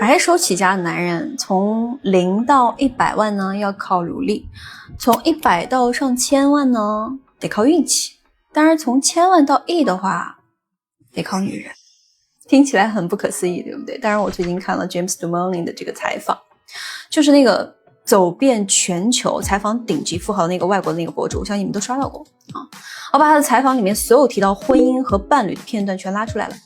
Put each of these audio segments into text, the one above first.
白手起家的男人，从0到100万呢要靠努力，从100到上千万呢得靠运气，当然从1000万到亿的话得靠女人。听起来很不可思议，对不对？当然我最近看了 James Damone 的这个采访，就是那个走遍全球采访顶级富豪的那个外国的那个博主，我相信你们都刷到过啊。我把他的采访里面所有提到婚姻和伴侣的片段全拉出来了，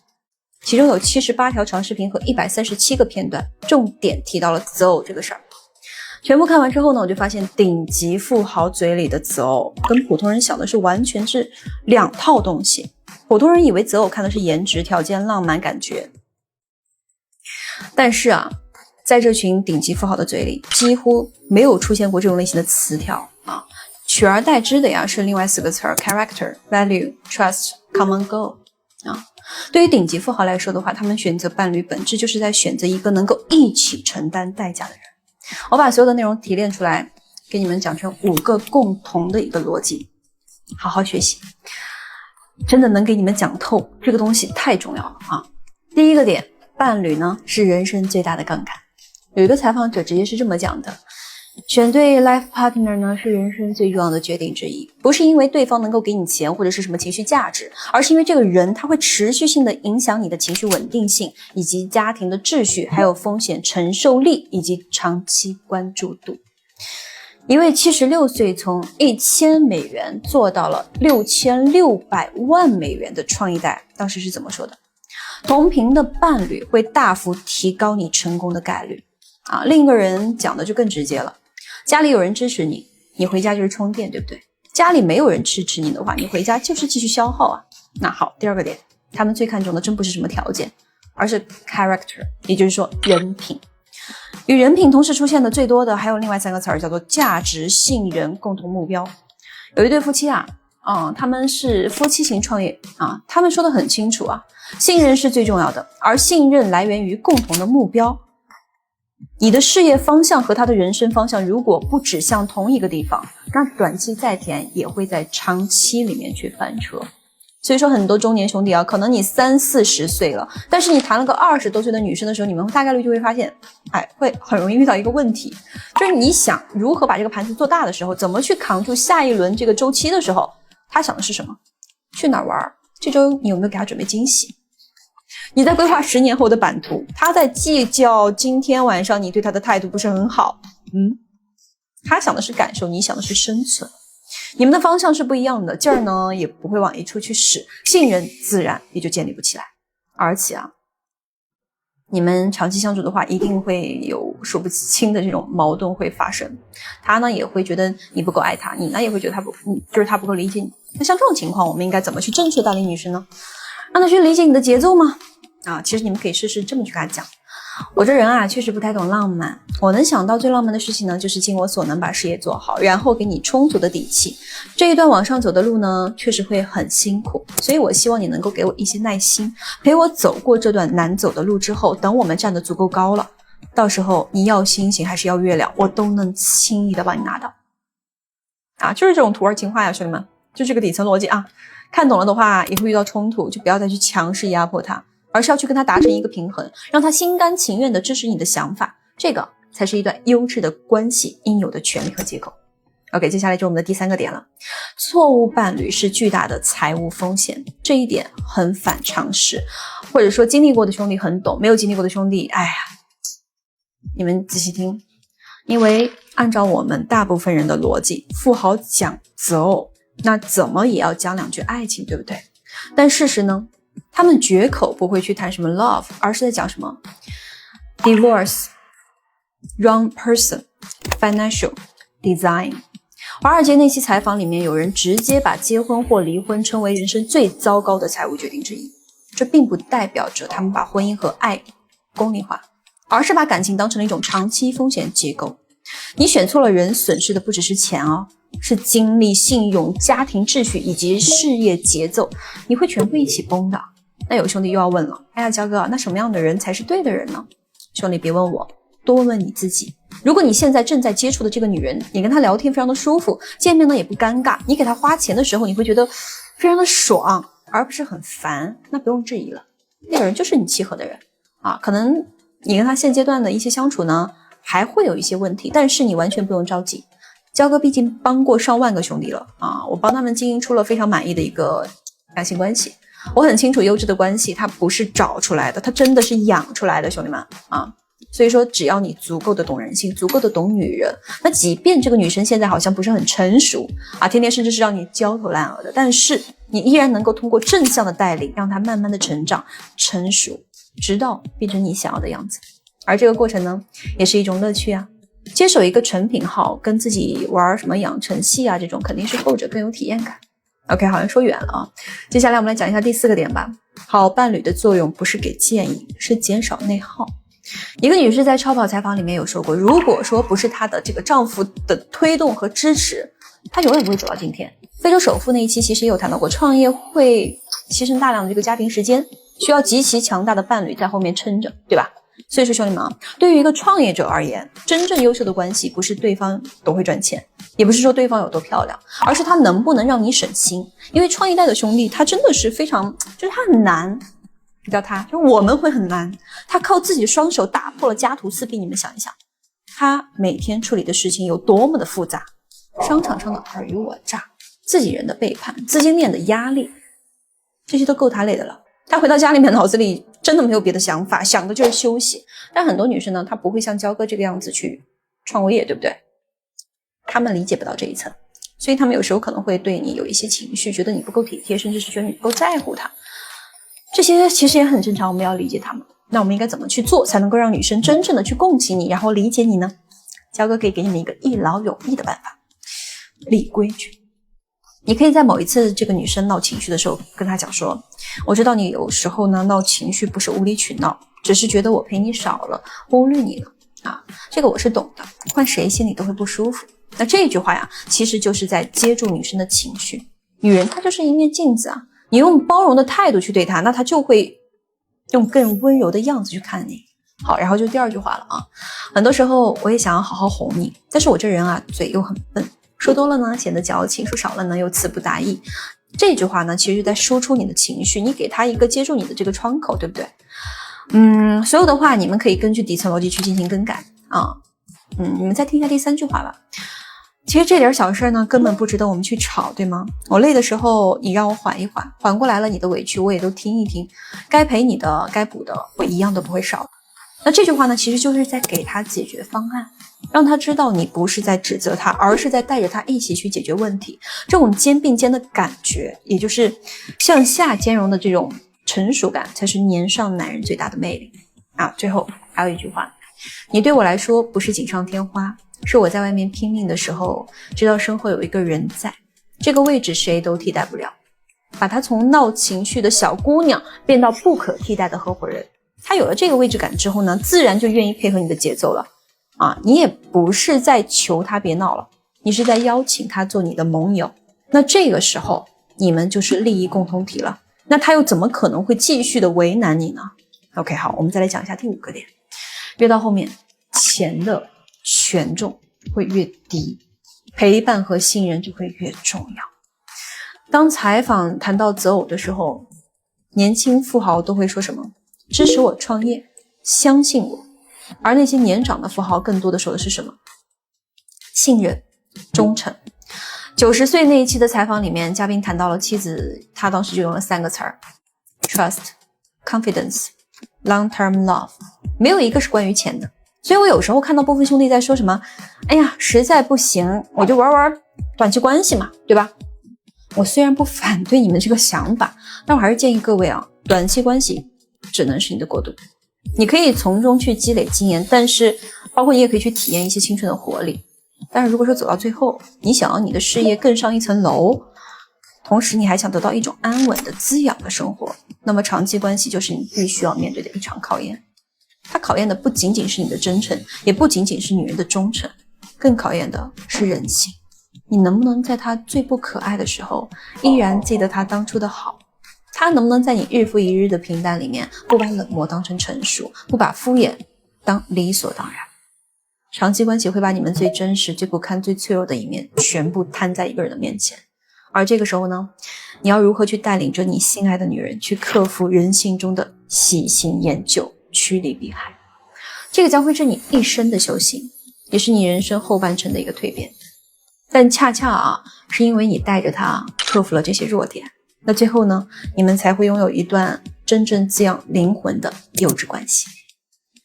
其中有78条长视频和137个片段，重点提到了择偶这个事儿。全部看完之后呢，我就发现顶级富豪嘴里的择偶跟普通人想的是完全是两套东西。普通人以为择偶看的是颜值、条件、浪漫感觉，但是啊，在这群顶级富豪的嘴里几乎没有出现过这种类型的词条啊，取而代之的呀是另外4个词儿 character, value, trust, common goal 啊。对于顶级富豪来说的话，他们选择伴侣本质就是在选择一个能够一起承担代价的人。我把所有的内容提炼出来给你们讲成5个共同的一个逻辑，好好学习，真的能给你们讲透，这个东西太重要了啊！第一个点，伴侣呢是人生最大的杠杆。有一个采访者直接是这么讲的，选对 life partner 呢是人生最重要的决定之一，不是因为对方能够给你钱或者是什么情绪价值，而是因为这个人他会持续性的影响你的情绪稳定性，以及家庭的秩序，还有风险承受力，以及长期关注度。一位76岁从1000美元做到了6600万美元的创业代，当时是怎么说的？同频的伴侣会大幅提高你成功的概率啊！另一个人讲的就更直接了，家里有人支持你，你回家就是充电，对不对？家里没有人支持你的话，你回家就是继续消耗啊。那好，第二个点，他们最看重的真不是什么条件，而是 character， 也就是说人品。与人品同时出现的最多的还有另外3个词儿，叫做价值、信任、共同目标。有一对夫妻啊，他们是夫妻型创业啊，他们说得很清楚啊，信任是最重要的，而信任来源于共同的目标。你的事业方向和他的人生方向如果不指向同一个地方，那短期再甜也会在长期里面去翻车。所以说很多中年兄弟啊，可能你30-40岁了，但是你谈了个20多岁的女生的时候，你们大概率就会发现，会很容易遇到一个问题，就是你想如何把这个盘子做大的时候，怎么去扛住下一轮这个周期的时候，他想的是什么？去哪儿玩？这周你有没有给他准备惊喜？你在规划10年后的版图，他在计较今天晚上你对他的态度不是很好，他想的是感受，你想的是生存。你们的方向是不一样的，劲儿呢也不会往一处去使，信任自然也就建立不起来。而且啊，你们长期相处的话，一定会有数不清的这种矛盾会发生。他呢也会觉得你不够爱他，你呢也会觉得他不够理解你。那像这种情况，我们应该怎么去正确带领女生呢？让她去理解你的节奏吗？其实你们可以试试这么去跟她讲。我这人啊，确实不太懂浪漫。我能想到最浪漫的事情呢，就是尽我所能把事业做好，然后给你充足的底气。这一段往上走的路呢，确实会很辛苦，所以我希望你能够给我一些耐心，陪我走过这段难走的路之后，等我们站得足够高了，到时候你要星星还是要月亮，我都能轻易的帮你拿到。就是这种土味情话呀，兄弟们，就这个底层逻辑啊。看懂了的话，也会遇到冲突，就不要再去强势压迫他，而是要去跟他达成一个平衡，让他心甘情愿地支持你的想法，这个才是一段优质的关系应有的权利和结构。OK， 接下来就是我们的第3个点了，错误伴侣是巨大的财务风险。这一点很反常识，或者说经历过的兄弟很懂，没有经历过的兄弟，你们仔细听，因为按照我们大部分人的逻辑，富豪讲择偶，那怎么也要讲2句爱情，对不对？但事实呢，他们绝口不会去谈什么 love， 而是在讲什么 divorce, wrong person, financial, design。 华尔街那期采访里面，有人直接把结婚或离婚称为人生最糟糕的财务决定之一。这并不代表着他们把婚姻和爱功利化，而是把感情当成了一种长期风险结构。你选错了人，损失的不只是钱哦，是精力、信用、家庭秩序以及事业节奏，你会全部一起崩的。那有兄弟又要问了，焦哥，那什么样的人才是对的人呢？兄弟别问我，多问问你自己。如果你现在正在接触的这个女人，你跟她聊天非常的舒服，见面呢也不尴尬，你给她花钱的时候你会觉得非常的爽，而不是很烦，那不用质疑了，那个人就是你契合的人可能你跟他现阶段的一些相处呢，还会有一些问题，但是你完全不用着急。焦哥毕竟帮过上万个兄弟了啊，我帮他们经营出了非常满意的一个感情关系。我很清楚优质的关系它不是找出来的，它真的是养出来的，兄弟们啊。所以说只要你足够的懂人性，足够的懂女人，那即便这个女生现在好像不是很成熟啊，天天甚至是让你焦头烂额的，但是你依然能够通过正向的带领让她慢慢的成长成熟，直到变成你想要的样子。而这个过程呢也是一种乐趣啊。接手一个成品号跟自己玩什么养成系啊，这种肯定是后者更有体验感。 OK， 好像说远了啊。接下来我们来讲一下第4个点吧。好伴侣的作用不是给建议，是减少内耗。一个女士在超跑采访里面有说过，如果说不是她的这个丈夫的推动和支持，她永远不会走到今天。非洲首富那一期其实也有谈到过，创业会牺牲大量的这个家庭时间，需要极其强大的伴侣在后面撑着，对吧？所以说兄弟们啊，对于一个创业者而言，真正优秀的关系不是对方多会赚钱，也不是说对方有多漂亮，而是他能不能让你省心。因为创一代的兄弟他真的是非常，就是他很难，不叫他，就是我们会很难。他靠自己的双手打破了家徒四壁，你们想一想，他每天处理的事情有多么的复杂，商场上的尔虞我诈，自己人的背叛，资金链的压力，这些都够他累的了。他回到家里面脑子里真的没有别的想法，想的就是休息。但很多女生呢，她不会像焦哥这个样子去创过业，对不对？她们理解不到这一层，所以她们有时候可能会对你有一些情绪，觉得你不够体贴，甚至是觉得你不够在乎她。这些其实也很正常，我们要理解她们。那我们应该怎么去做才能够让女生真正的去共情你，然后理解你呢？焦哥可以给你们一个一劳永逸的办法，立规矩。你可以在某一次这个女生闹情绪的时候跟她讲说，我知道你有时候呢闹情绪不是无理取闹，只是觉得我陪你少了，忽略你了啊，这个我是懂的，换谁心里都会不舒服。那这句话呀，其实就是在接住女生的情绪。女人她就是一面镜子啊，你用包容的态度去对她，那她就会用更温柔的样子去看你。好，然后就第2句话了啊，很多时候我也想要好好哄你，但是我这人啊嘴又很笨，说多了呢显得矫情，说少了呢又词不达意。这句话呢其实就在输出你的情绪，你给他一个接住你的这个窗口，对不对？所有的话你们可以根据底层逻辑去进行更改啊。你们再听一下第3句话吧。其实这点小事呢根本不值得我们去吵，对吗？我累的时候你让我缓一缓，缓过来了你的委屈我也都听一听，该赔你的该补的我一样都不会少。那这句话呢其实就是在给他解决方案，让他知道你不是在指责他，而是在带着他一起去解决问题。这种肩并肩的感觉，也就是向下兼容的这种成熟感，才是年上男人最大的魅力啊。最后还有一句话，你对我来说不是锦上添花，是我在外面拼命的时候知道身后有一个人在，这个位置谁都替代不了。把他从闹情绪的小姑娘变到不可替代的合伙人，他有了这个位置感之后呢，自然就愿意配合你的节奏了啊。你也不是在求他别闹了，你是在邀请他做你的盟友。那这个时候你们就是利益共同体了，那他又怎么可能会继续的为难你呢？ OK， 好，我们再来讲一下第5个点。越到后面，钱的权重会越低，陪伴和信任就会越重要。当采访谈到择偶的时候，年轻富豪都会说什么？支持我创业，相信我。而那些年长的富豪更多的说的是什么？信任，忠诚。90岁那一期的采访里面，嘉宾谈到了妻子，他当时就用了3个词儿 ：trust、confidence、long-term love， 没有一个是关于钱的。所以我有时候看到部分兄弟在说什么，哎呀，实在不行我就玩短期关系嘛，对吧？我虽然不反对你们这个想法，但我还是建议各位啊，短期关系只能是你的过渡。你可以从中去积累经验，但是包括你也可以去体验一些青春的活力。但是如果说走到最后，你想要你的事业更上一层楼，同时你还想得到一种安稳的滋养的生活，那么长期关系就是你必须要面对的一场考验。它考验的不仅仅是你的真诚，也不仅仅是女人的忠诚，更考验的是人性。你能不能在她最不可爱的时候依然记得她当初的好？她能不能在你日复一日的平淡里面不把冷漠当成成熟，不把敷衍当理所当然？长期关系会把你们最真实、最不堪、最脆弱的一面全部摊在一个人的面前。而这个时候呢，你要如何去带领着你心爱的女人去克服人性中的喜新厌旧，趋利避害？这个将会是你一生的修行，也是你人生后半程的一个蜕变。但恰恰啊，是因为你带着它克服了这些弱点，那最后呢，你们才会拥有一段真正滋养灵魂的优质关系。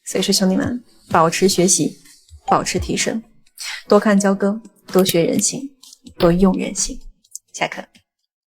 所以说兄弟们，保持学习，保持提升，多看交割，多学人性，多用人性。下课。